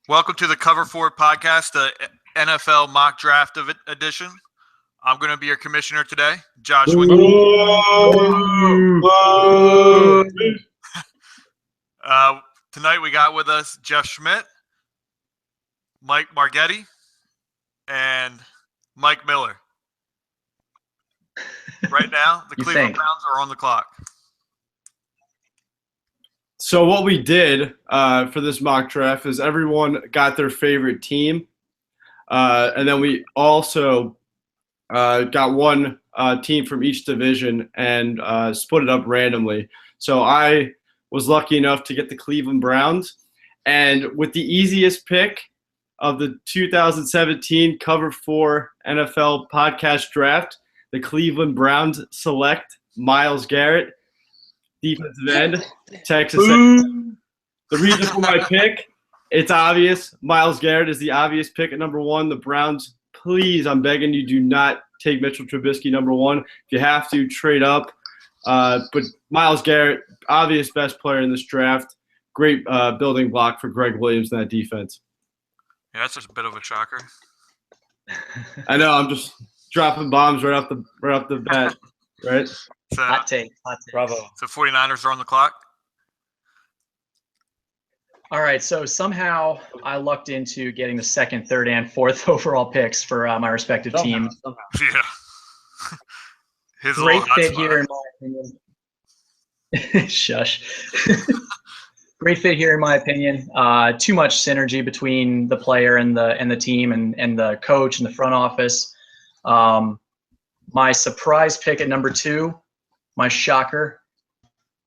Welcome to the Cover 4 podcast, the NFL mock draft edition. I'm going to be your commissioner today, Josh. Tonight we got with us Jeff Schmidt, Mike Margetti, and Mike Miller. Right now, the Cleveland Browns are on the clock. So what we did for this mock draft is everyone got their favorite team, and then we also got one team from each division and split it up randomly. So I was lucky enough to get the Cleveland Browns, and with the easiest pick of the 2017 Cover 4 NFL podcast draft, the Cleveland Browns select Myles Garrett, defensive end, Texas A&M. The reason for my pick, it's obvious. Myles Garrett is the obvious pick at number one. The Browns, please, I'm begging you, do not take Mitchell Trubisky number one. If you have to, trade up. But Myles Garrett, obvious best player in this draft. Great building block for Greg Williams in that defense. Yeah, that's just a bit of a shocker. I know. I'm just dropping bombs right off the bat, right? So, hot take. Bravo. So 49ers are on the clock. All right, so somehow I lucked into getting the second, third, and fourth overall picks for my respective team. Yeah. Great fit here in my opinion. Shush. Great fit here in my opinion. Too much synergy between the player and the team and the coach and the front office. My surprise pick at number 2, my shocker,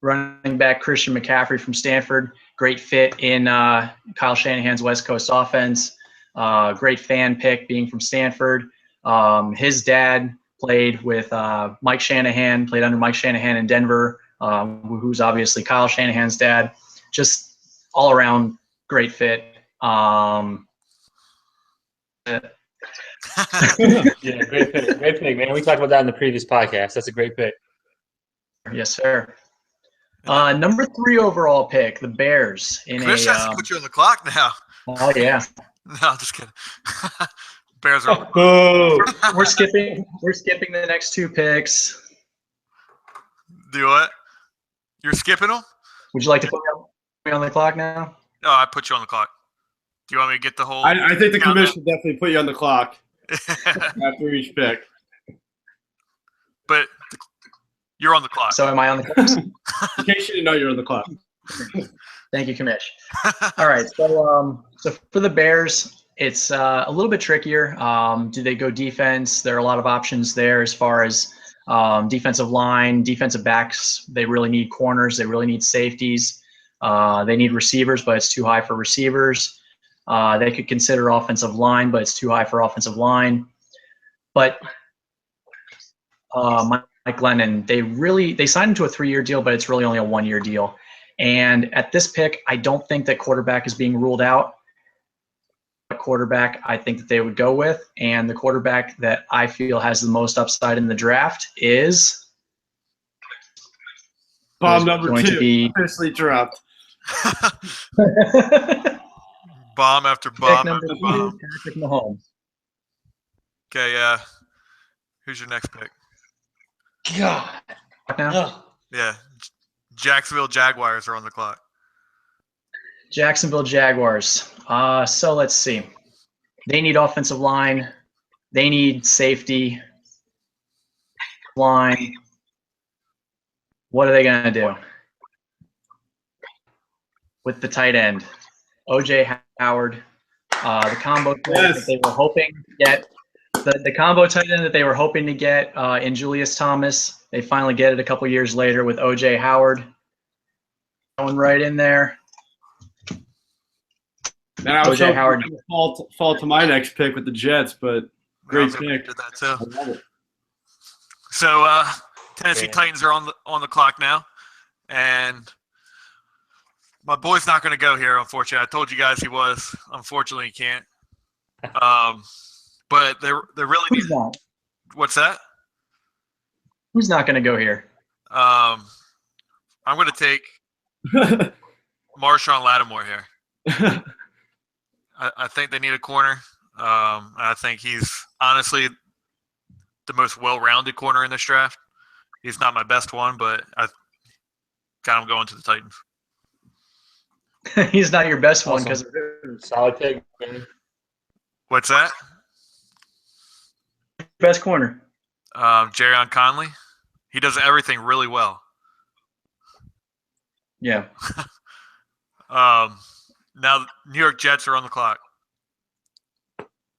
running back Christian McCaffrey from Stanford. Great fit in Kyle Shanahan's West Coast offense. Great fan pick being from Stanford. His dad played with Mike Shanahan, played under Mike Shanahan in Denver, who's obviously Kyle Shanahan's dad. Just all around great fit. Yeah, great pick, man. We talked about that in the previous podcast. That's a great pick. Yes, sir. Number 3 overall pick, the Bears. Chris has to put you on the clock now. Oh yeah. No, I'm just kidding. Bears are. We're skipping the next 2 picks. Do what? You're skipping them? Would you like to put me on the clock now? No, I put you on the clock. Do you want me to get the whole? I think the commission definitely put you on the clock after each pick. But you're on the clock. So am I on the clock? In case you didn't know, you're on the clock. Thank you, Commish. All right, so for the Bears, it's a little bit trickier. Do they go defense? There are a lot of options there as far as defensive line, defensive backs. They really need corners. They really need safeties. They need receivers, but it's too high for receivers. They could consider offensive line, but it's too high for offensive line. But Mike Glennon, they signed him to a 3-year deal, but it's really only a 1-year deal. And at this pick, I don't think that quarterback is being ruled out. Quarterback I think that they would go with, and the quarterback that I feel has the most upside in the draft is bomb number 2, officially dropped. Bomb after bomb after bomb. Patrick Mahomes. Okay, who's your next pick? God. Now? Yeah, Jacksonville Jaguars are on the clock. Jacksonville Jaguars. So let's see. They need offensive line. They need safety line. What are they going to do with the tight end? O.J. Howard, the combo tight end that they were hoping to get. The combo tight end that they were hoping to get in Julius Thomas. They finally get it a couple years later with O.J. Howard. Going right in there. And I was Howard fall to my next pick with the Jets, but great pick. Did that too. I love it. So Tennessee Titans are on the clock now, and my boy's not going to go here. Unfortunately, I told you guys he was. Unfortunately, he can't. But they're really. Who's not? What's that? Who's not going to go here? I'm going to take Marshawn Lattimore here. I think they need a corner. I think he's honestly the most well-rounded corner in this draft. He's not my best one, but I got him going to the Titans. He's not your best one Awesome. because Solid pick, man. What's that? best corner. Jerrion Conley. He does everything really well. Yeah. Now the New York Jets are on the clock.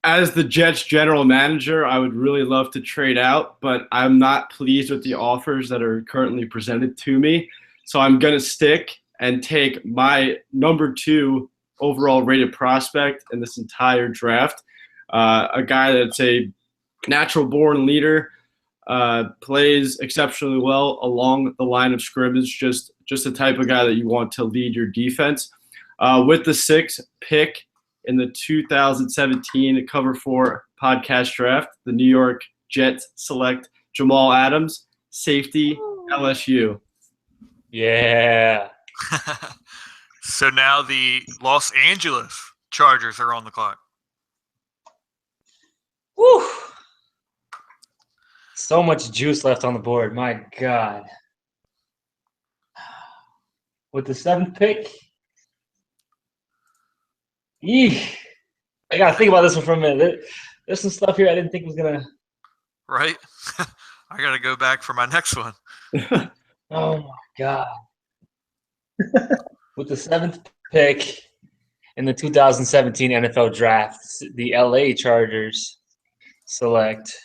As the Jets general manager, I would really love to trade out, but I'm not pleased with the offers that are currently presented to me. So I'm going to stick and take my number 2 overall rated prospect in this entire draft, a guy that's a natural-born leader, plays exceptionally well along the line of scrimmage, just the type of guy that you want to lead your defense. With the 6th pick in the 2017 Cover 4 podcast draft, the New York Jets select Jamal Adams, safety, LSU. Yeah. So now the Los Angeles Chargers are on the clock. Woo. So much juice left on the board. My God. With the 7th pick. Eek. I got to think about this one for a minute. There's some stuff here I didn't think was going to. Right? I got to go back for my next one. Oh, my God. With the 7th pick in the 2017 NFL Draft, the LA Chargers select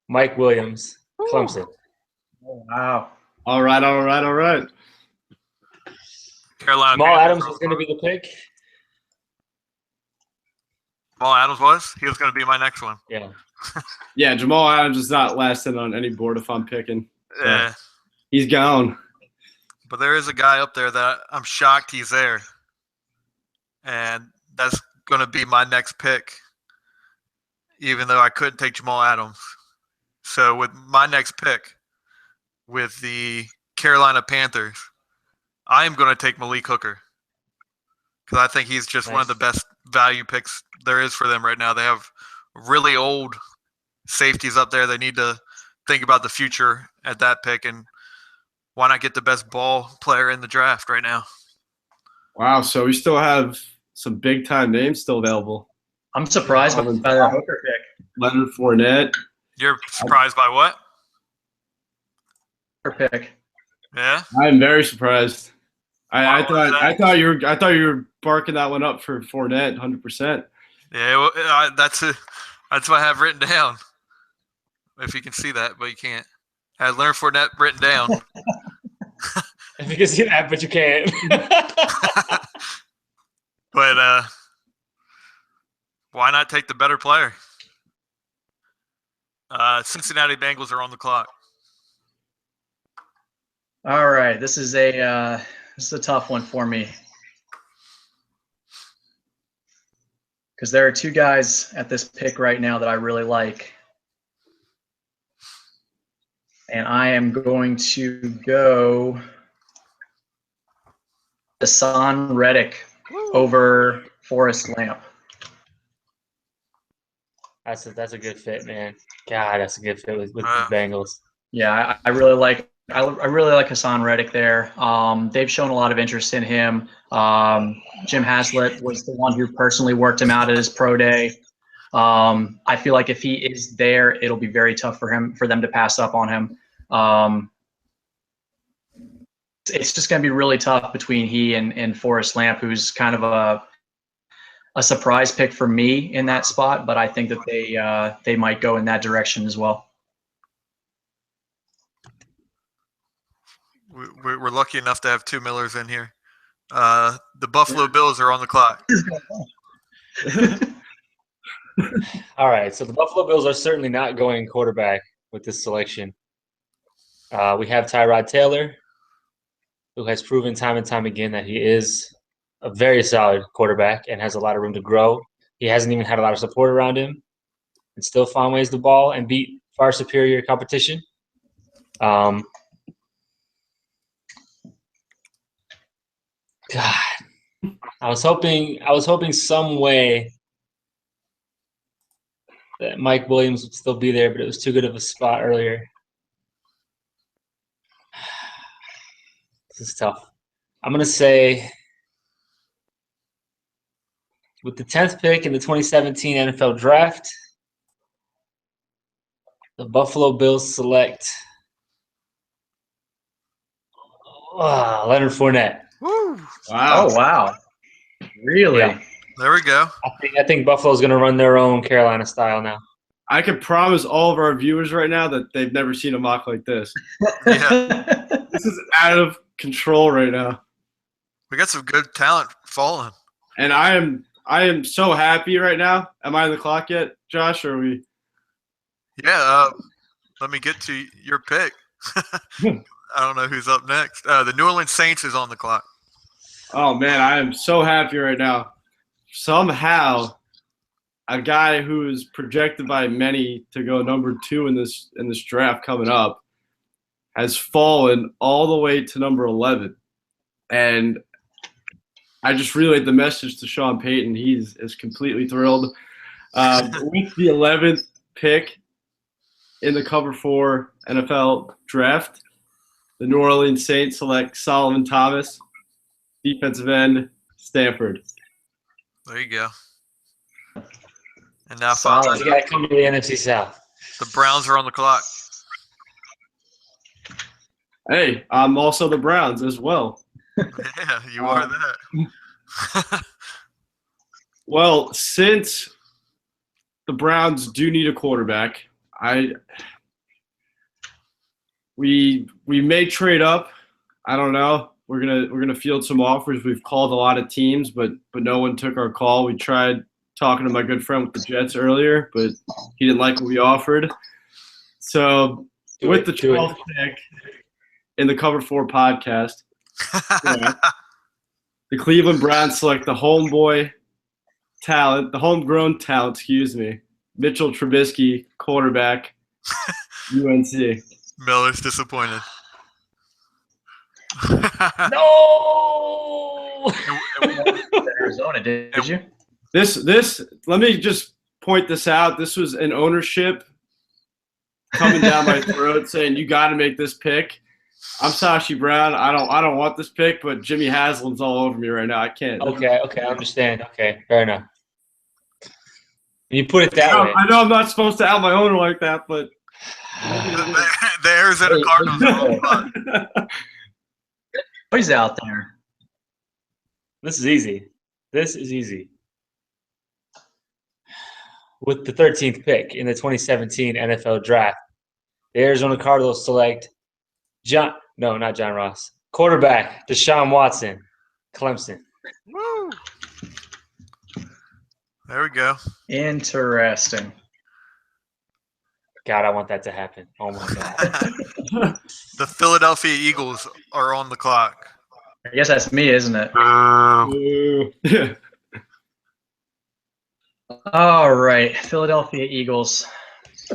Mike Williams, Clemson. Oh, wow. All right. Carolina Jamal Panthers Adams are on was the going to clock. be the pick. Jamal Adams was? He was going to be my next one. Yeah. Yeah, Jamal Adams is not lasting on any board if I'm picking. Yeah. He's gone. But there is a guy up there that I'm shocked he's there. And that's going to be my next pick, even though I couldn't take Jamal Adams. So with my next pick, with the Carolina Panthers, I am going to take Malik Hooker because I think he's just one of the best value picks there is for them right now. They have really old safeties up there. They need to think about the future at that pick, and why not get the best ball player in the draft right now? Wow, so we still have some big-time names still available. I'm surprised by the Hooker pick. Leonard Fournette. You're surprised by what? Hooker pick. Yeah? I'm very surprised. I Why was that? thought you were barking that one up for Fournette, 100%. Yeah, well, that's what I have written down. If you can see that, but you can't. I had Leonard Fournette written down. If you can see that, but you can't. But why not take the better player? Cincinnati Bengals are on the clock. All right, this is a tough one for me because there are 2 guys at this pick right now that I really like, and I am going to go Hassan Reddick over Forrest Lamp. That's a good fit, man. God, that's a good fit with the Bengals. Yeah, I really like Hassan Reddick there. They've shown a lot of interest in him. Jim Haslett was the one who personally worked him out at his pro day. I feel like if he is there, it'll be very tough for them to pass up on him. It's just going to be really tough between he and Forrest Lamp, who's kind of a surprise pick for me in that spot, but I think that they might go in that direction as well. We're lucky enough to have 2 Millers in here. The Buffalo Bills are on the clock. All right, so the Buffalo Bills are certainly not going quarterback with this selection. We have Tyrod Taylor, who has proven time and time again that he is a very solid quarterback and has a lot of room to grow. He hasn't even had a lot of support around him and still found ways to ball and beat far superior competition. God. I was hoping some way that Mike Williams would still be there, but it was too good of a spot earlier. This is tough. I'm going to say with the 10th pick in the 2017 NFL Draft, the Buffalo Bills select Leonard Fournette. Woo! Wow. Oh wow. Really? Yeah. There we go. I think Buffalo's going to run their own Carolina style now. I can promise all of our viewers right now that they've never seen a mock like this. Yeah, This is out of control right now. we got some good talent falling. And I am so happy right now. Am I on the clock yet, Josh? Or are we? Yeah, let me get to your pick. I don't know who's up next. The New Orleans Saints is on the clock. Oh man, I am so happy right now. Somehow, a guy who is projected by many to go number 2 in this draft coming up has fallen all the way to number 11, and I just relayed the message to Sean Payton. He is completely thrilled with the 11th pick in the Cover 4 NFL Draft. The New Orleans Saints select Solomon Thomas, defensive end, Stanford. There you go. And now Solid. You got to come to the NFC South. the Browns are on the clock. Hey, I'm also the Browns as well. Yeah, you are that. Well, since the Browns do need a quarterback, we may trade up. I don't know. We're gonna field some offers. We've called a lot of teams, but no one took our call. We tried talking to my good friend with the Jets earlier, but he didn't like what we offered. So with the 12th pick in the Cover 4 podcast, the Cleveland Browns select the homegrown talent, Mitchell Trubisky, quarterback, UNC. Miller's disappointed. No! Arizona, did you? This let me just point this out. This was an ownership coming down my throat saying you got to make this pick. I'm Sashi Brown. I don't want this pick, but Jimmy Haslam's all over me right now. I can't. Okay, I understand. Okay, fair enough. You put it that way. I know I'm not supposed to out my owner like that, but The Arizona Cardinals are on the clock. He's out there. This is easy. With the 13th pick in the 2017 NFL Draft, the Arizona Cardinals select not John Ross, quarterback Deshaun Watson, Clemson. Woo! There we go. Interesting. God, I want that to happen. Oh my God. The Philadelphia Eagles are on the clock. I guess that's me, isn't it? All right, Philadelphia Eagles.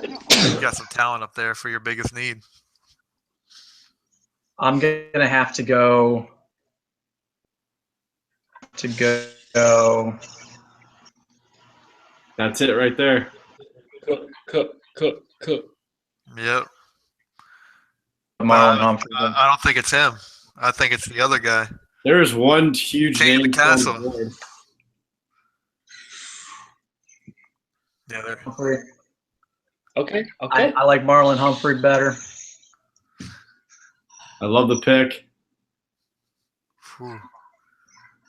You got some talent up there for your biggest need. I'm gonna have to go. That's it right there. Cook. Yep. Marlon Humphrey. I don't think it's him. I think it's the other guy. There is one huge King of the name castle. on the board. Yeah, there. Humphrey. Okay. I like Marlon Humphrey better. I love the pick. Whew.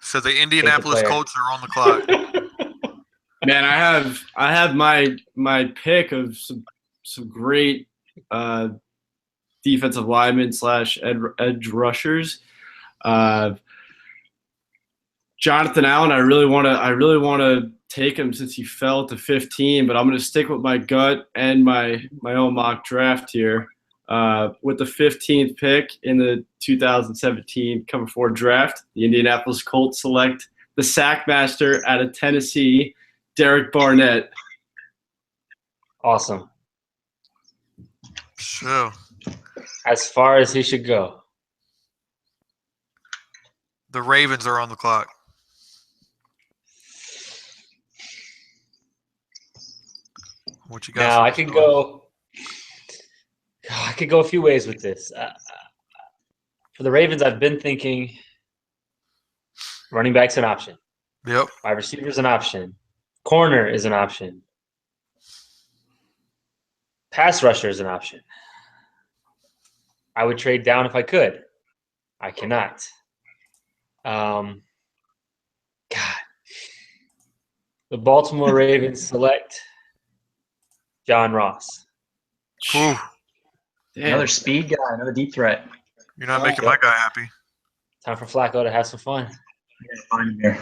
So the Indianapolis player. Colts are on the clock. Man, I have my pick of some great defensive linemen / edge rushers. Jonathan Allen, I really want to take him since he fell to 15, but I'm going to stick with my gut and my own mock draft here. With the 15th pick in the 2017 Cover 4 draft, the Indianapolis Colts select the sackmaster out of Tennessee, Derek Barnett. Awesome. Sure. As far as he should go. The Ravens are on the clock. What you got? Now for I us, could Joey? go. I could go a few ways with this. For the Ravens, I've been thinking running back's an option. Yep. Wide receiver's an option. Corner is an option. Pass rusher is an option. I would trade down if I could. I cannot. God. The Baltimore Ravens select John Ross. Ooh, Damn. Another speed guy, another deep threat. you're not making my guy happy. Time for Flacco to have some fun. I gotta find him here.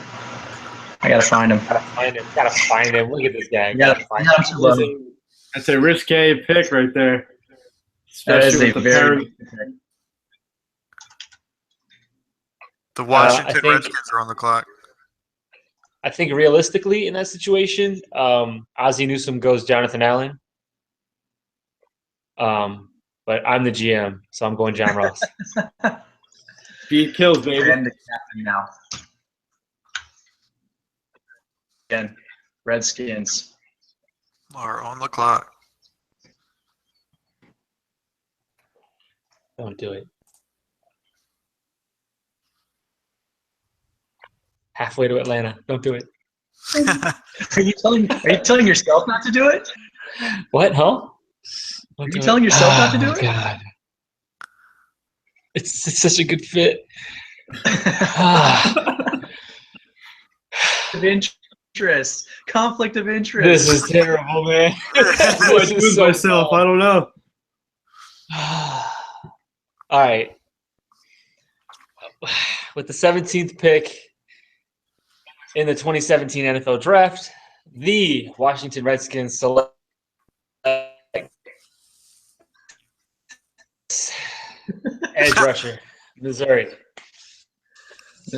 I gotta find him. Gotta find him. Gotta find him. Look at this guy. Yeah, Gotta find yeah, him. I'm too low. That's a risque pick right there. That is Especially a with the very The Washington think- Redskins are on the clock. I think realistically in that situation, Ozzie Newsome goes Jonathan Allen. But I'm the GM, so I'm going John Ross. Speed kills, baby. and the captain now. Again, Redskins. Are on the clock. Don't do it. Halfway to Atlanta. Don't do it. Are you telling yourself not to do it? What? Huh? Are you telling yourself not to do it? God. It's such a good fit. Ah, Of interest, conflict of interest. this is terrible, man. I This do is so myself. I don't know. All right. With the 17th pick in the 2017 NFL Draft, the Washington Redskins select edge rusher, Missouri.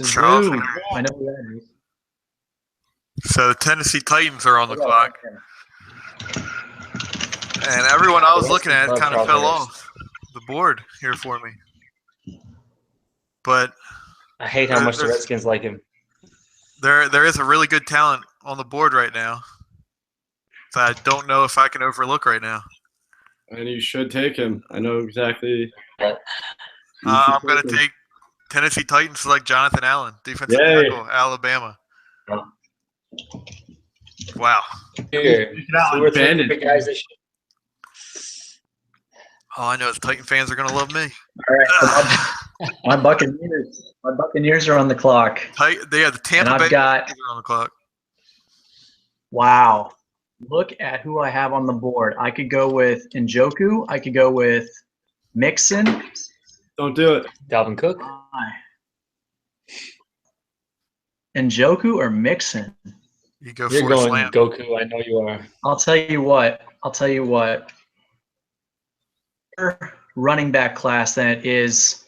Charles. Mizzou. I know who that is. So the Tennessee Titans are on the clock. And everyone I was looking at kind of fell off the board here for me. But I hate how much the Redskins like him. there is a really good talent on the board right now that I don't know if I can overlook right now. And you should take him. I know exactly. I'm going to take Tennessee Titans select Jonathan Allen, defensive Yay. tackle, Alabama. Wow. Here, out two or three bandit. big guys that should- All I know is Titan fans are going to love me. All right, so my Buccaneers are on the clock. They have the Tampa And I've Bay got- Buccaneers are on the clock. Wow. Look at who I have on the board. I could go with Njoku. I could go with Mixon. Don't do it. Dalvin Cook. Njoku or Mixon? You go You're for a going slam. Goku. I know you are. I'll tell you what. Running back class than it is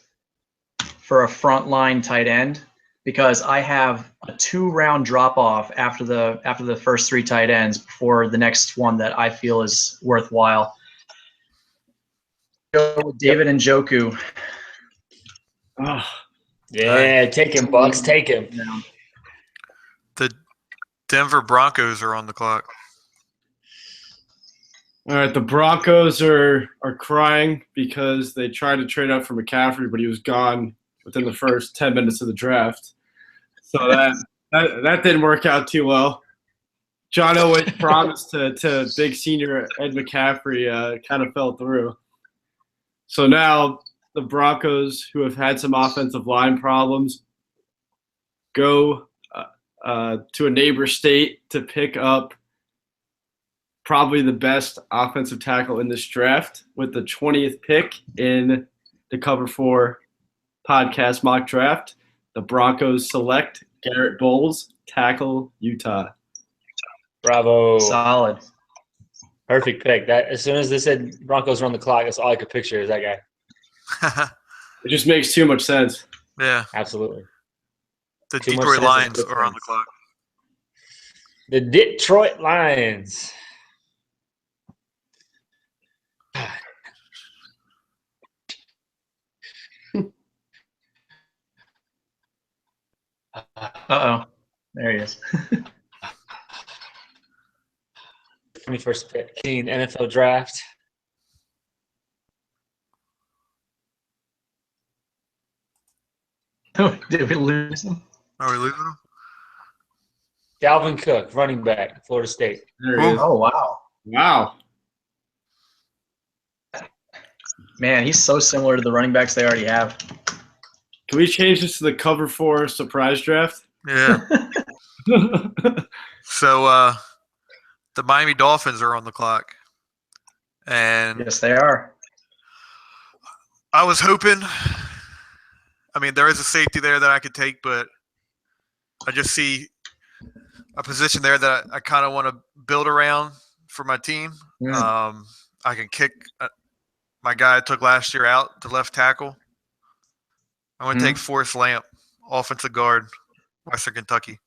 for a frontline tight end, because I have a 2-round drop off after the first 3 tight ends before the next one that I feel is worthwhile. Go with David Njoku. Oh, Yeah, take him, Bucks. Take him. The Denver Broncos are on the clock. all right. The Broncos are crying because they tried to trade up for McCaffrey, but he was gone within the first 10 minutes of the draft. So that didn't work out too well. John Elway promised to big senior Ed McCaffrey kind of fell through. So now the Broncos, who have had some offensive line problems, go to a neighbor state to pick up probably the best offensive tackle in this draft with the 20th pick in the Cover 4 podcast mock draft. The Broncos select Garrett Bowles, tackle, Utah. Bravo. Solid. Perfect pick. That as soon as they said Broncos are on the clock, that's all I could picture is that guy. It just makes too much sense. Yeah. Absolutely. The Too much Detroit sense Lions of are on the clock. The Detroit Lions. Uh-oh. There he is. 21st pick in NFL draft. Did we lose him? Are we losing them? Dalvin Cook, running back, Florida State. There he is. Oh, wow. Wow. Man, he's so similar to the running backs they already have. Can we change this to the cover 4 surprise draft? Yeah. So the Miami Dolphins are on the clock. And Yes, they are. I was hoping, I mean, there is a safety there that I could take, but I just see a position there that I kind of want to build around for my team. Mm. I can kick my guy I took last year out to left tackle. I'm going to take Forrest Lamp, offensive guard, Western Kentucky.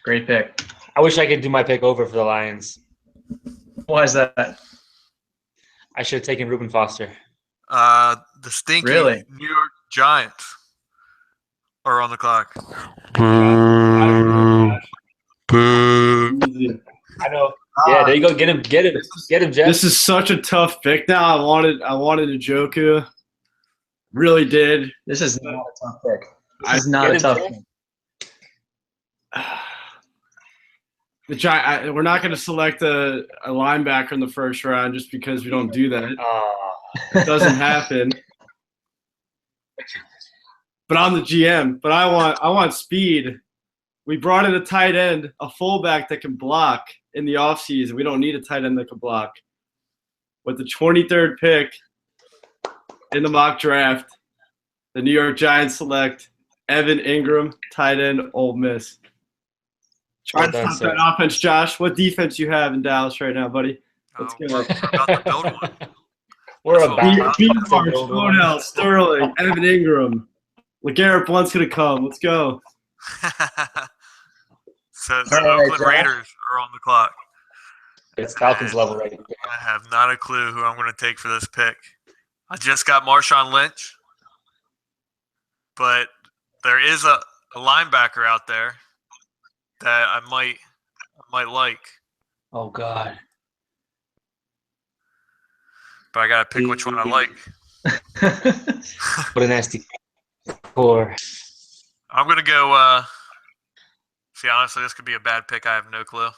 Great pick. I wish I could do my pick over for the Lions. Why is that? I should have taken Reuben Foster. The stinky Really? New York Giants are on the clock. I know. Yeah, there you go. Get him, Jeff. This is such a tough pick now. I wanted Njoku. Really did. This is not a tough pick. This I is not a get tough him, pick. We're not going to select a linebacker in the first round just because we don't do that. It doesn't happen. But I'm the GM. But I want speed. We brought in a tight end, a fullback that can block in the offseason. We don't need a tight end that can block. With the 23rd pick in the mock draft, the New York Giants select Evan Ingram, tight end, Ole Miss. Try to stop that offense, Josh. What defense you have in Dallas right now, buddy? Let's go. We're about to build one. We're That's about Beamer, Slonell, Sterling, Evan Ingram. LeGarrette Blunt's going to come. Let's go. So the All right, Oakland Josh. Raiders are on the clock. It's Falcons level right there. I have not a clue who I'm going to take for this pick. I just got Marshawn Lynch, but there is a linebacker out there that I might like, Oh God. but I got to pick which one I like. What a nasty core. I'm going to go see, honestly, this could be a bad pick. I have no clue.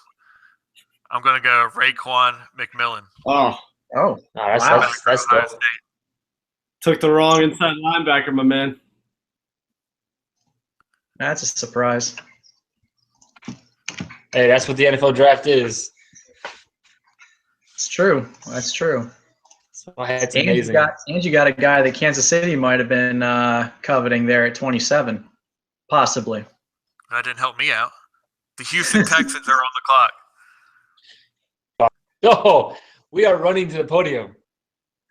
I'm going to go Raekwon McMillan. Oh, Oh, That's Wow. that's Ohio dope. State. took the wrong inside linebacker, my man. that's a surprise. Hey, that's what the NFL draft is. It's true. That's true. It's And amazing. you got a guy that Kansas City might have been coveting there at 27, possibly. That didn't help me out. The Houston Texans are on the clock. Oh, we are running to the podium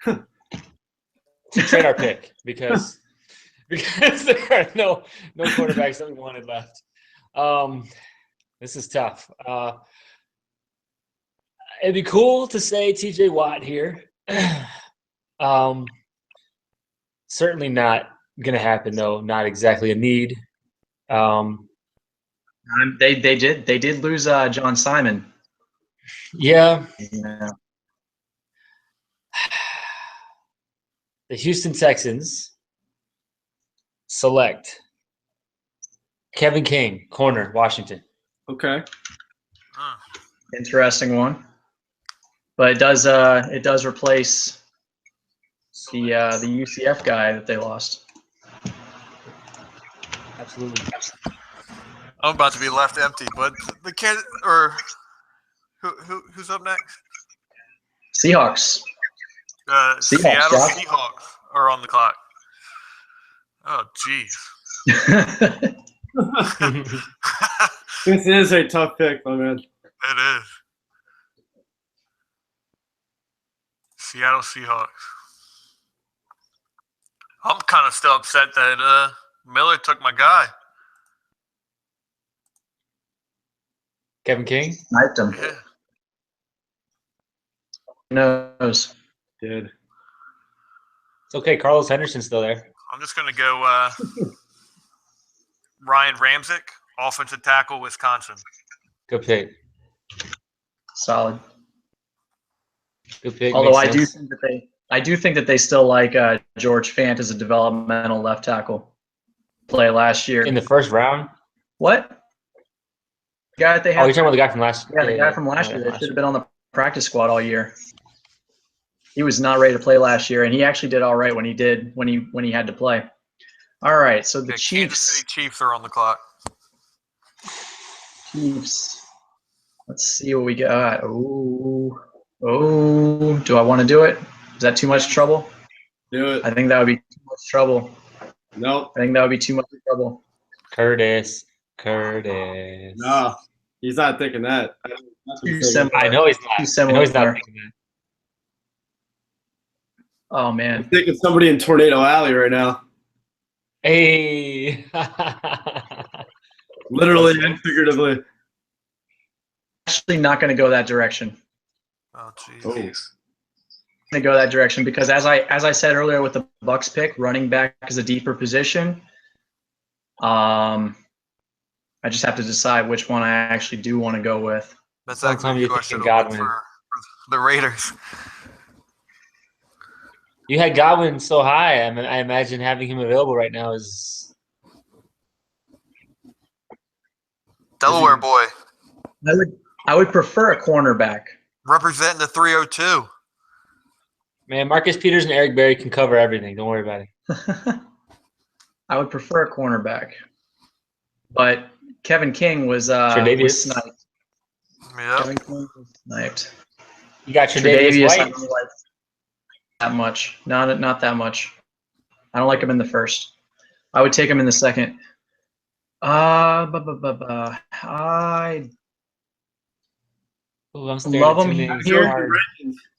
to trade our pick because there are no quarterbacks that we wanted left. This is tough. It'd be cool to say TJ Watt here. Certainly not going to happen though. Not exactly a need. They did lose John Simon. Yeah. Yeah. The Houston Texans select Kevin King, corner, Washington. Okay. Huh. Interesting one. But it does replace the UCF guy that they lost. Absolutely. I'm about to be left empty, but the kid or who's up next? Seahawks. Seahawks, Seattle Josh. Seahawks are on the clock. Oh, jeez. This is a tough pick, my man. It is. Seattle Seahawks. I'm kind of still upset that Miller took my guy. Kevin King? Sniped him. Yeah. Who knows? Did. It's okay. Carlos Henderson's still there. I'm just going to go Ryan Ramczyk, offensive tackle, Wisconsin. Good pick. Solid. Good pick. Although Makes sense. I do think that they still like George Fant as a developmental left tackle. Play last year. In the first round. What? The guy that they Oh, had. you're talking about the guy from last. Yeah, the guy from last Yeah, year that should have been on the practice squad all year. He was not ready to play last year, and he actually did all right when he had to play. All right, so the Okay, Kansas City Chiefs are on the clock. Chiefs. Let's see what we got. Oh, do I want to do it? Is that too much trouble? Do it. I think that would be too much trouble. Nope. I think that would be too much trouble. Curtis. No, he's not thinking that. Too similar. I know he's not. Too I similar. know he's not thinking that. Oh I'm man. thinking somebody in Tornado Alley right now. Hey. Literally and figuratively. Actually, not going to go that direction. Oh, jeez. Oh. Going to go that direction because as I said earlier with the Bucks pick, running back is a deeper position. I just have to decide which one I actually do want to go with. That's Sometime actually you're who I thinking should have went Godwin. for the Raiders. You had Godwin so high. I imagine having him available right now is. Delaware boy. I would prefer a cornerback. Representing the 302. Man, Marcus Peters and Eric Berry can cover everything. Don't worry about it. I would prefer a cornerback. But Kevin King was Tre'Davious. sniped. Yep. Kevin King was sniped. You got Tre'Davious, Tre'Davious I White. don't like that much. Not that much. I don't like him in the first. I would take him in the second. I Ooh, I'm staring love at him two names. here. Hard.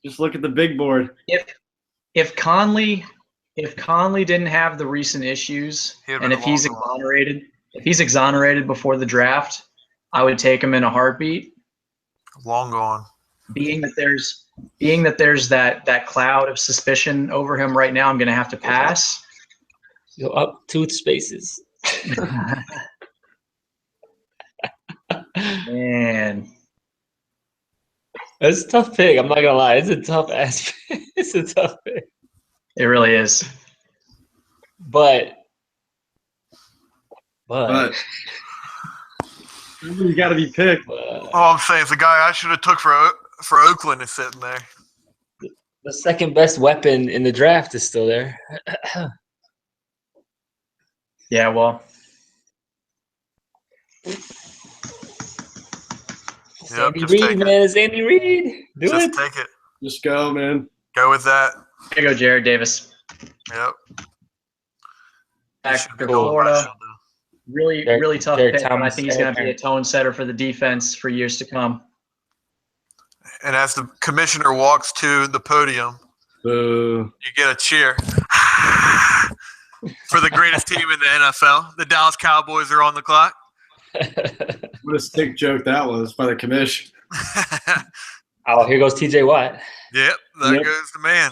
Just look at the big board. if Conley didn't have the recent issues He would've and been if he's long gone. exonerated before the draft, I would take him in a heartbeat. Long gone. Being that there's that cloud of suspicion over him right now, I'm going to have to pass. Go up tooth spaces. Man, It's a tough pick. I'm not gonna lie. It's a tough ass. It's a tough pick. it really is. But Somebody's got to be picked. All I'm saying is the guy I should have took for Oakland is sitting there. the second best weapon in the draft is still there. Yeah, well, Sandy just take Reed, it. man. It's Andy Reid. Do Just it. take it. Just go, man. Go with that. here you go, Jared Davis. Yep. Back Should to be going Florida. by Sheldon. Really tough Derek pick, but I Thomas, think he's going to be a Eric tone setter for the defense for years to come. And as the commissioner walks to the podium, Boo. you get a cheer for the greatest team in the NFL. The Dallas Cowboys are on the clock. What a sick joke that was by the commish. Oh, here goes TJ Watt. Yep, there Yep. goes the man.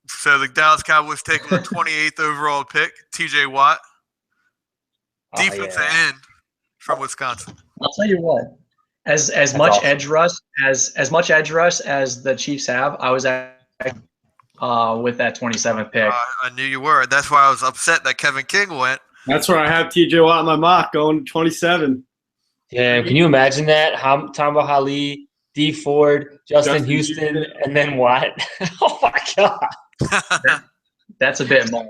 So the Dallas Cowboys taking the 28th overall pick, TJ Watt, Oh, defensive yeah. end from Wisconsin. I'll tell you what. As much awesome. edge rush as much edge rush as the Chiefs have, I was at with that 27th pick. I knew you were. That's why I was upset that Kevin King went. That's where I have TJ Watt in my mock going 27. Damn, can you imagine that? Tamba Ali, D Ford, Justin Justin Houston, Houston. and then Watt. Oh my God. That's a bit much.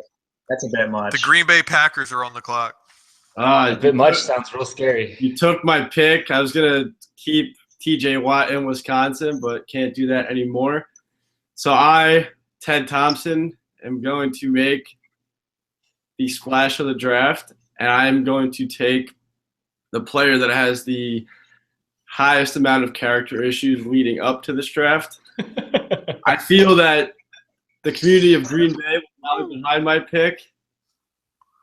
That's a bit much. The Green Bay Packers are on the clock. A bit much sounds real scary. You took my pick. I was going to keep TJ Watt in Wisconsin, but can't do that anymore. So I, Ted Thompson, am going to make the splash of the draft, and I'm going to take the player that has the highest amount of character issues leading up to this draft. I feel that the community of Green Bay will not be behind my pick.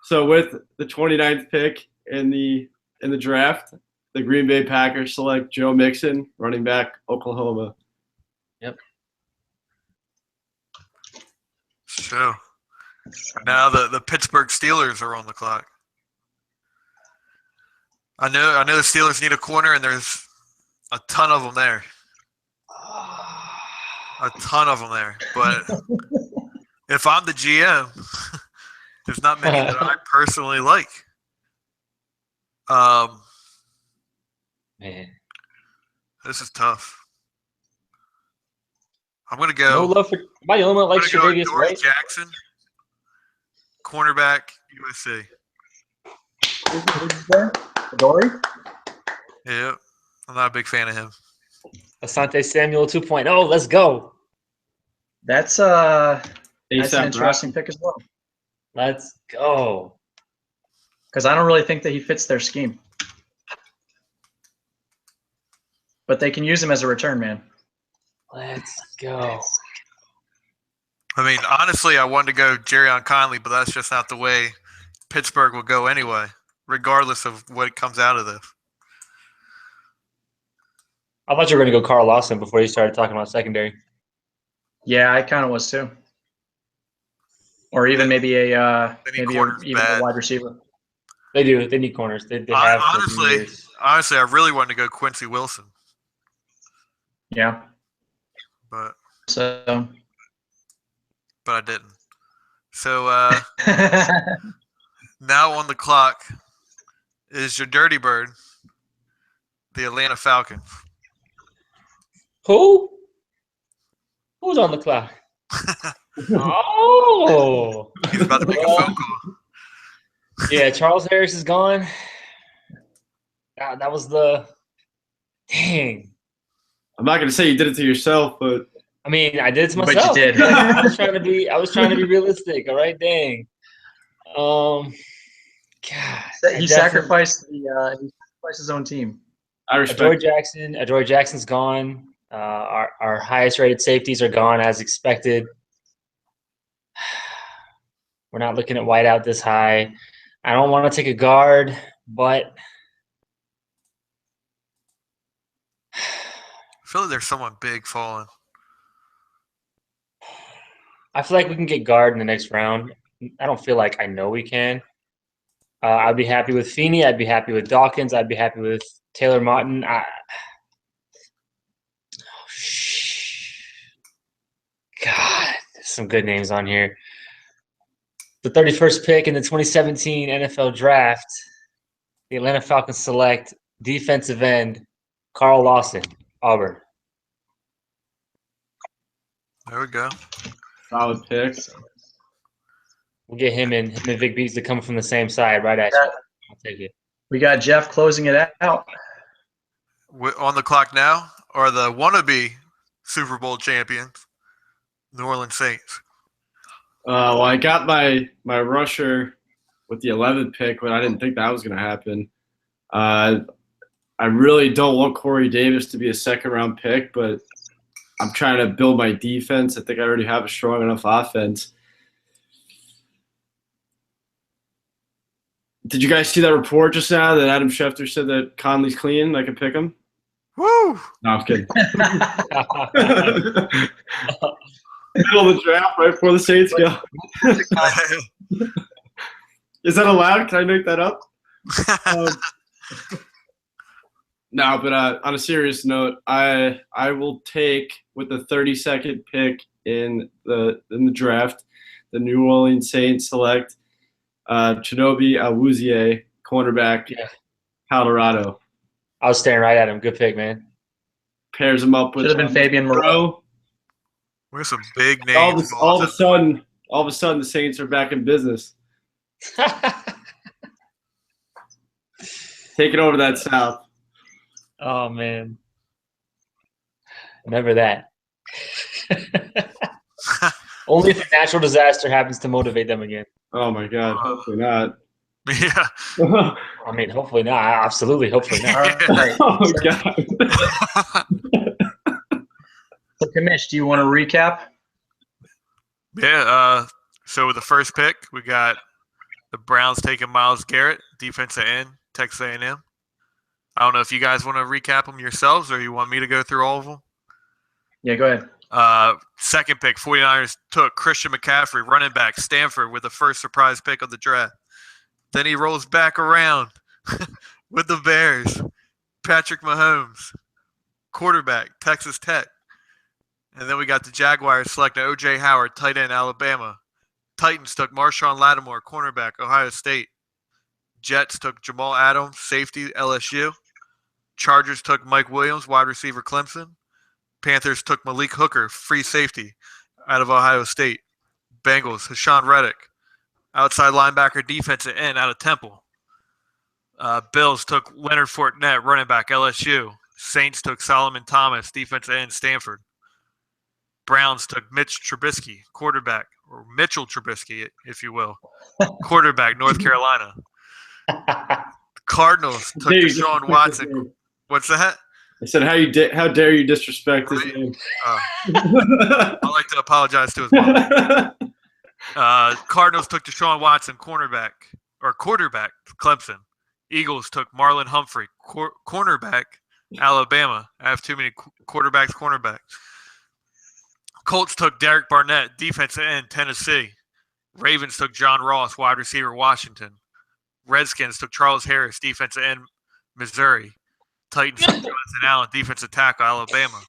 So with the 29th pick in the draft, the Green Bay Packers select Joe Mixon, running back, Oklahoma. So now the Pittsburgh Steelers are on the clock. I know the Steelers need a corner, and there's A ton of them there. A ton of them there. But if I'm the GM, there's not many that I personally like. Man, This is tough. I'm gonna no go. love for. Am I the only one that I'm likes gonna go Tre'Davious Dory White? Jackson, cornerback, USC. Dory? Yeah, I'm not a big fan of him. Asante Samuel 2.0. Let's go. That's an ASAP interesting Rocky. pick as well. Let's go. Because I don't really think that he fits their scheme. But they can use him as a return man. Let's go. I mean, honestly, I wanted to go Jerrion Conley, but that's just not the way Pittsburgh will go anyway, regardless of what comes out of this. I thought you were going to go Carl Lawson before you started talking about secondary. Yeah, I kind of was too. Or even maybe a They need corners even a bad. wide receiver. They do. They need corners. They have for Honestly, years. I really wanted to go Quincy Wilson, Yeah. but So I didn't. So now on the clock is your dirty bird, the Atlanta Falcons. Who? Who's on the clock? Oh. He's about to make a phone call. Yeah, Charles Harris is gone. That was the dang. I'm not gonna say you did it to yourself, but I mean, I did it to But you myself. did. I was trying to be realistic. All right, dang. God, he sacrificed his own team. I Adoree respect. Jackson's gone. Our highest rated safeties are gone as expected. We're not looking at whiteout this high. I don't want to take a guard, but I feel like there's someone big falling. I feel like we can get guard in the next round. I don't feel like I know we can. I'd be happy with Feeney. I'd be happy with Dawkins. I'd be happy with Taylor Martin. God, there's some good names on here. The 31st pick in the 2017 NFL Draft, the Atlanta Falcons select defensive end Carl Lawson, Auburn. There we go. Solid pick. We'll get him and Vic Beasley coming from the same side right at you. I'll take it. We got Jeff closing it out. On the clock now are the wannabe Super Bowl champions, New Orleans Saints. Well, I got my rusher with the 11th pick, but I didn't think that was going to happen. I really don't want Corey Davis to be a second-round pick, but I'm trying to build my defense. I think I already have a strong enough offense. Did you guys see that report just now that Adam Schefter said that Conley's clean? I could pick him? Woo! No, I'm kidding. Middle of the draft, right before the Saints go. Is that allowed? Can I make that up? No, but on a serious note, I will take with the 32nd pick in the draft, the New Orleans Saints select Chidobe Awuzie, cornerback, Colorado. I was staring right at him. Good pick, man. Pairs him up with Should have been Fabian Moreau. We have some big names. All of a sudden, the Saints are back in business, taking over that South. Oh, man. Remember that. Only if a natural disaster happens to motivate them again. Oh my God! Hopefully not. Yeah. I mean, hopefully not. Absolutely, hopefully not. All right. Oh my God! So, Kamish, do you want to recap? Yeah. So with the first pick, we got the Browns taking Myles Garrett, defensive end, Texas A&M. I don't know if you guys want to recap them yourselves or you want me to go through all of them. Yeah, go ahead. Second pick, 49ers took Christian McCaffrey, running back, Stanford, with the first surprise pick of the draft. Then he rolls back around with the Bears, Patrick Mahomes, Quarterback, Texas Tech. And then we got the Jaguars selecting O.J. Howard, tight end, Alabama. Titans took Marshawn Lattimore, cornerback, Ohio State. Jets took Jamal Adams, safety, LSU. Chargers took Mike Williams, wide receiver, Clemson. Panthers took Malik Hooker, free safety, out of Ohio State. Bengals, Hashan Reddick, outside linebacker, defensive end, out of Temple. Bills took Leonard Fournette, running back, LSU. Saints took Solomon Thomas, defensive end, Stanford. Browns took Mitch Trubisky, quarterback, or Mitchell Trubisky, if you will, quarterback, North Carolina. Cardinals took Dare you Deshaun disrespect Watson. his name? What's that? I said, how dare you disrespect his Right. name? I'd like to apologize to his mom. Cardinals took Deshaun Watson, quarterback, Clemson. Eagles took Marlon Humphrey, cornerback, Alabama. I have too many cornerbacks. Colts took Derek Barnett, defensive end, Tennessee. Ravens took John Ross, wide receiver, Washington. Redskins took Charles Harris, defensive end, Missouri. Titans took Jonathan Allen, defensive tackle, Alabama.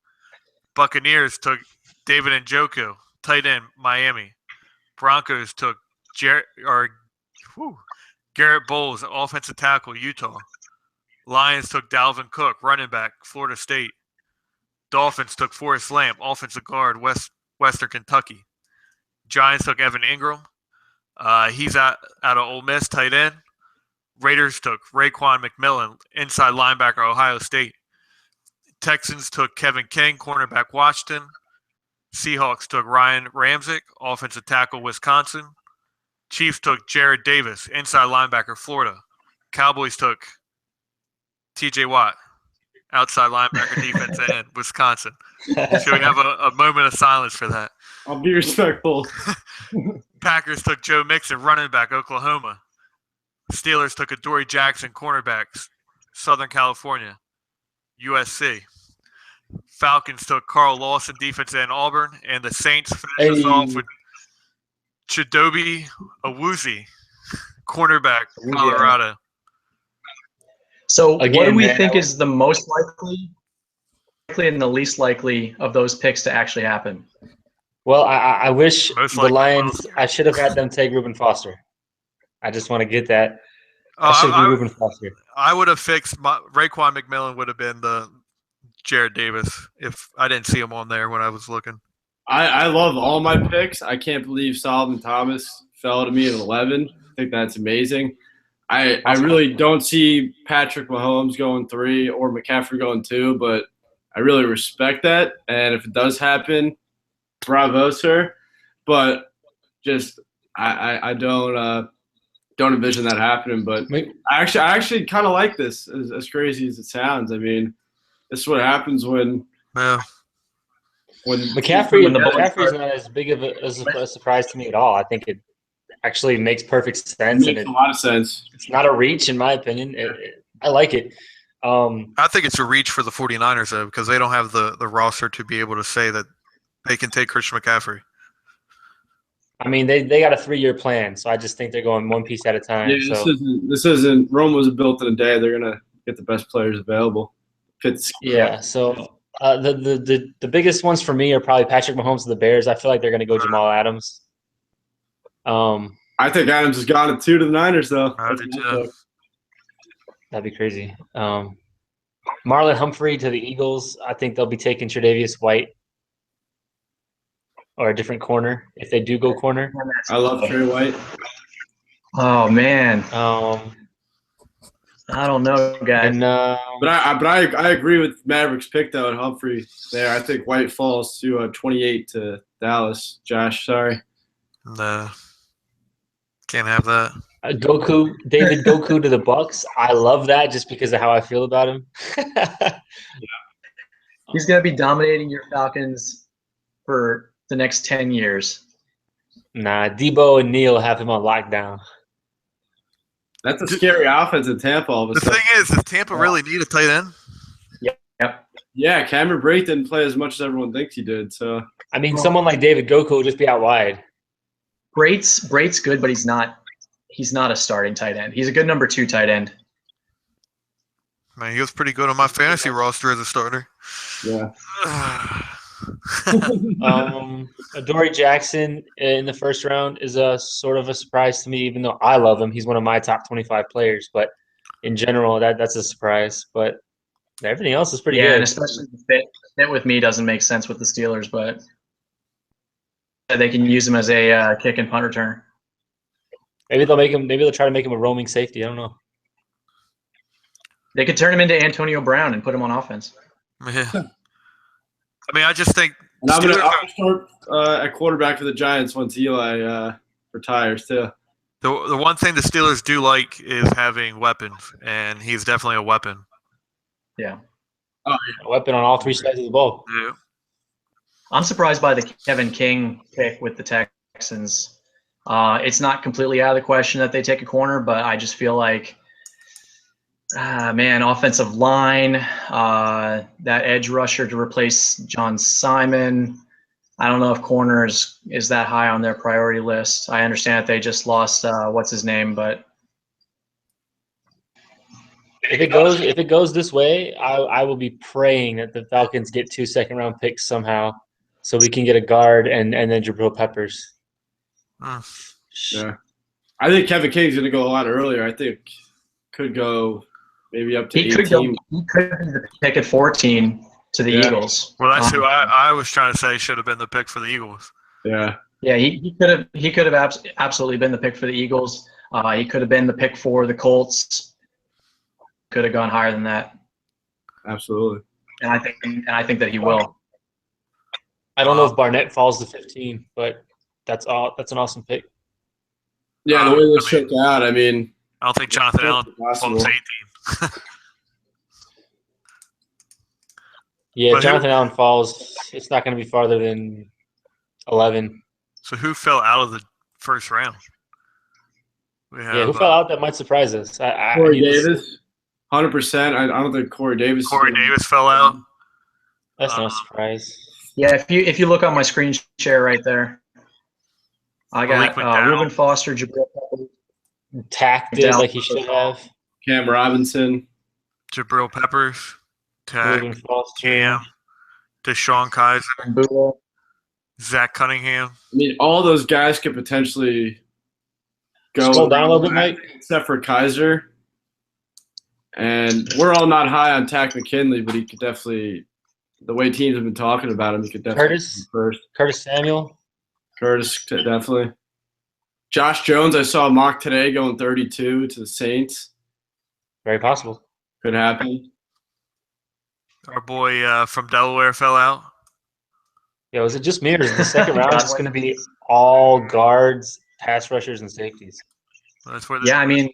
Buccaneers took David Njoku, tight end, Miami. Broncos took Garrett Bowles, offensive tackle, Utah. Lions took Dalvin Cook, running back, Florida State. Dolphins took Forrest Lamp, offensive guard, Western Kentucky. Giants took Evan Ingram. He's out of Ole Miss, tight end. Raiders took Raekwon McMillan, inside linebacker, Ohio State. Texans took Kevin King, cornerback, Washington. Seahawks took Ryan Ramczyk, offensive tackle, Wisconsin. Chiefs took Jared Davis, inside linebacker, Florida. Cowboys took TJ Watt, outside linebacker, defensive end, Wisconsin. Should we have a moment of silence for that? I'll be respectful. Packers took Joe Mixon, running back, Oklahoma. Steelers took Adoree Jackson, cornerbacks, Southern California, USC. Falcons took Carl Lawson, defensive end, Auburn. And the Saints finished us off with Chidobe Awuzie, cornerback, Colorado. So Again, what do we man, think is the most likely and the least likely of those picks to actually happen? Well, I wish Most the likely Lions. I should have had them take Reuben Foster. I just want to get that. I should have Reuben Foster. I would have fixed Raekwon McMillan would have been the Jared Davis if I didn't see him on there when I was looking. I love all my picks. I can't believe Solomon Thomas fell to me at 11. I think that's amazing. I really don't see Patrick Mahomes going 3 or McCaffrey going 2, but I really respect that. And if it does happen, bravo, sir. But just I don't envision that happening. But I actually kind of like this, as crazy as it sounds. I mean, this is what happens when McCaffrey's not as big of a surprise to me at all. I think it actually makes perfect sense. It makes a lot of sense. It's not a reach, in my opinion. I like it. I think it's a reach for the 49ers, though, because they don't have the roster to be able to say that they can take Christian McCaffrey. I mean, they got a 3-year plan, so I just think they're going one piece at a time. Yeah, this isn't Rome wasn't built in a day. They're gonna get the best players available. Yeah. So the biggest ones for me are probably Patrick Mahomes of the Bears. I feel like they're gonna go Jamal Adams. I think Adams has gone at 2 to the Niners, though. That'd be crazy. Marlon Humphrey to the Eagles. I think they'll be taking Tre'Davious White or a different corner if they do go corner. I love Trey White. Oh man, I don't know, guys. And But I agree with Maverick's pick though at Humphrey there. I think White falls to 28 to Dallas. Josh, sorry. No, can't have that. David Goku to the Bucks. I love that just because of how I feel about him. He's gonna be dominating your Falcons for the next 10 years. Nah, Debo and Neal have him on lockdown. That's a scary offense in Tampa all of a The sudden. thing is, does Tampa really need a tight end? Yep. Yeah, Cameron Brate didn't play as much as everyone thinks he did. So I mean, someone like David Goku will just be out wide. Brate's good, but he's not a starting tight end. He's a good number 2 tight end. Man, he was pretty good on my fantasy roster as a starter. Yeah. Adoree Jackson in the first round is a sort of a surprise to me, even though I love him. He's one of my top 25 players, but in general, that's a surprise. But everything else is pretty Yeah, good. and especially the fit with me doesn't make sense with the Steelers, but they can use him as a kick and punt returner. Maybe they'll try to make him a roaming safety. I don't know. They could turn him into Antonio Brown and put him on offense. Yeah. I mean, I just think And I'm Steelers gonna start at quarterback for the Giants once Eli retires too. the one thing the Steelers do like is having weapons, and he's definitely a weapon. Yeah. A weapon on all three sides of the ball. Yeah. I'm surprised by the Kevin King pick with the Texans. It's not completely out of the question that they take a corner, but I just feel like, offensive line, that edge rusher to replace John Simon. I don't know if corners is that high on their priority list. I understand that they just lost what's his name, but If it goes this way, I will be praying that the Falcons get 2 second-round picks somehow, so we can get a guard and then Jabril Peppers. Yeah. I think Kevin King's gonna go a lot earlier. I think could go maybe up to 18. he could be the pick at 14 to the Eagles. Well, that's who I was trying to say should have been the pick for the Eagles. Yeah. Yeah, he could have absolutely been the pick for the Eagles. He could have been the pick for the Colts. Could have gone higher than that, Absolutely. and I think that he will. I don't know if Barnett falls to 15, but that's an awesome pick. Yeah, the way this shook out, I mean, I don't think Jonathan Allen possible. falls to 18. Yeah, But Jonathan Allen falls. It's not going to be farther than 11. So who fell out of the first round? We have, Yeah, who fell out that might surprise us? Corey Davis, 100%. I don't think Corey Davis. Corey Davis fell out. That's not a surprise. Yeah, if you look on my screen share right there, I got Malik McDowell. Reuben Foster, Jabril Peppers. Tacked it like he should have. Cam Robinson. Jabril Peppers, Tag, Reuben Foster. Cam, Deshaun Kaiser, and Bula. Zach Cunningham. I mean, all those guys could potentially go Scroll down a little bit, Mike. except for Kaiser. And we're all not high on Tack McKinley, but he could definitely, the way teams have been talking about him, he could definitely Curtis? be first. Curtis Samuel. Curtis, definitely. Josh Jones, I saw a mock today going 32 to the Saints. Very possible. Could happen. Our boy from Delaware fell out. Yeah, was it just me or is the second round just going to be all guards, pass rushers, and safeties? That's where the Yeah, I mean,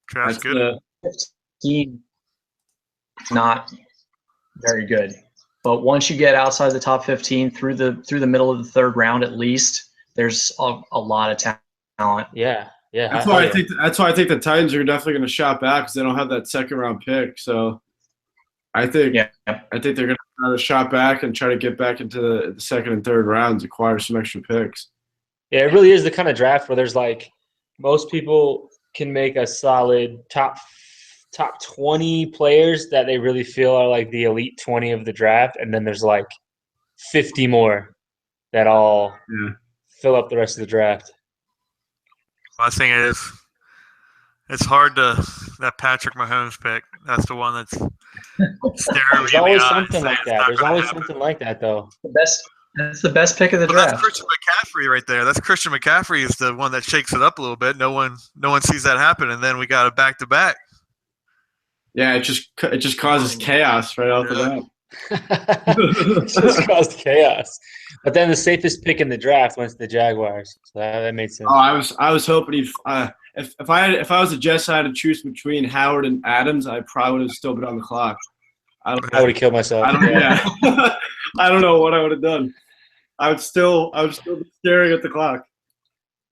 draft's That's good. the, 15 not very good. But once you get outside the top 15 through the middle of the third round, at least there's a lot of talent. Yeah. that's why I think the Titans are definitely going to shop back because they don't have that second round pick. So I think Yeah. they're going to try to shop back and try to get back into the second and third rounds, acquire some extra picks. Yeah, it really is the kind of draft where there's like most people can make a solid top 20 players that they really feel are like the elite 20 of the draft, and then there's like 50 more that all fill up the rest of the draft. My thing is, it's hard to that Patrick Mahomes pick. That's the one that's staring There's me in always the eye something saying like it's that. not There's gonna always happen. something like that, though. That's the best pick of the But draft. that's Christian McCaffrey right there. That's Christian McCaffrey is the one that shakes it up a little bit. No one sees that happen, and then we got a back-to-back. Yeah, it just causes chaos right off the bat. It just caused chaos. But then the safest pick in the draft went to the Jaguars. So that made sense. Oh, I was hoping if I was a Jets, I had to choose between Howard and Adams, I probably would have still been on the clock. I would have killed myself. I don't know what I would have done. I would still be staring at the clock.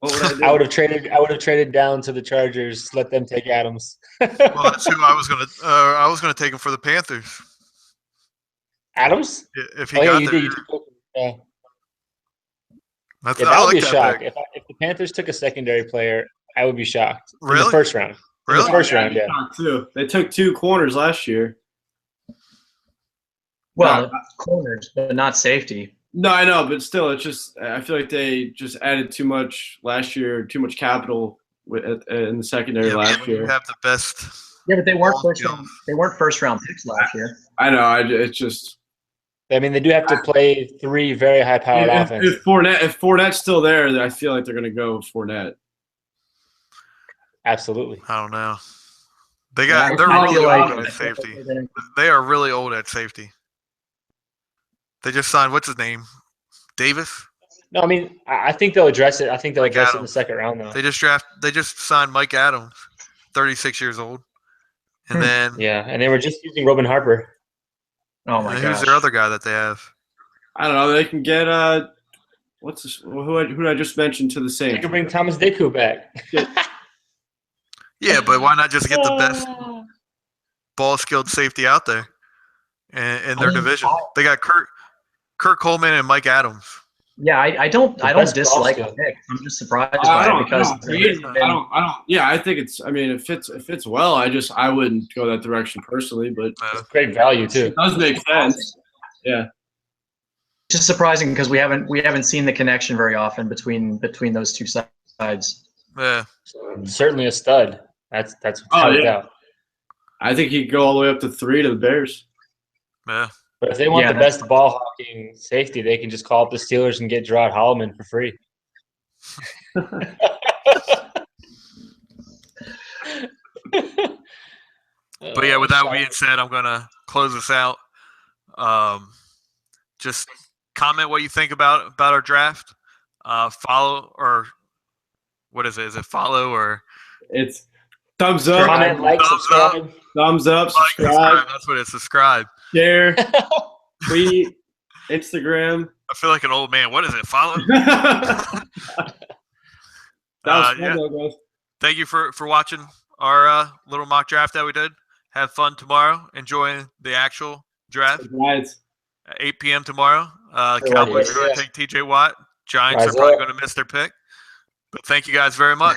What would I do? I would have traded down to the Chargers. Let them take Adams. Well, that's who I was gonna take him for the Panthers Adams? if he Oh yeah, got you there. did. Yeah, That's, that I would like be a that shock. pick. If the Panthers took a secondary player, I would be shocked. In Really? the first round. In the Really? first round, yeah. Too. They took 2 corners last year. Well, corners, but not safety. No, I know, but still, it's just I feel like they just added too much last year, too much capital in the secondary Yeah, last but you year. have the best. Yeah, but they weren't Ball first round. They weren't first round picks last year. I know. It's just I mean, they do have to play 3 very high-powered offenses. if Fournette's still there, then I feel like they're going to go with Fournette. Absolutely. I don't know. They're I really feel old like- at safety. They are really old at safety. They just signed what's his name, Davis. No, I mean, I think they'll address it. I think they'll Mike address it in the Adams. second round, though. They just signed Mike Adams, 36 years old, and then Yeah, and they were just using Robin Harper. Oh my and gosh. who's their other guy that they have? I don't know. They can get who did I just mentioned to the They Saints? can bring Thomas Deku back. Yeah, but why not just get the best ball skilled safety out there in their division? They got Kurt Coleman and Mike Adams. Yeah, I don't best dislike ball the pick. I'm just surprised I by it because don't. Yeah, I think it's. I mean, it fits well. I wouldn't go that direction personally, but Great value, too. it does make sense. Yeah. just surprising because we haven't seen the connection very often between those two sides. Yeah, Certainly a stud. That's Oh, without a yeah. doubt. I think he could go all the way up to 3 to the Bears. yeah. But if they want Yeah, the best ball hawking safety, they can just call up the Steelers and get Gerard Holloman for free. But yeah, with that being said, I'm gonna close this out. Just comment what you think about our draft. Follow or what is it? Is it follow or It's thumbs up, comment, like, Thumbs up. subscribe. thumbs up, like, subscribe, That's what it is. Subscribe. share, tweet, Instagram. I feel like an old man. What is it? Follow. That was fun, Yeah. though, guys. Thank you for watching our little mock draft that we did. Have fun tomorrow. Enjoy the actual draft Right. at 8 p.m. tomorrow. Right, Cowboys are going yeah. to take TJ Watt. Giants Rise are probably up. going to miss their pick. But thank you guys very much.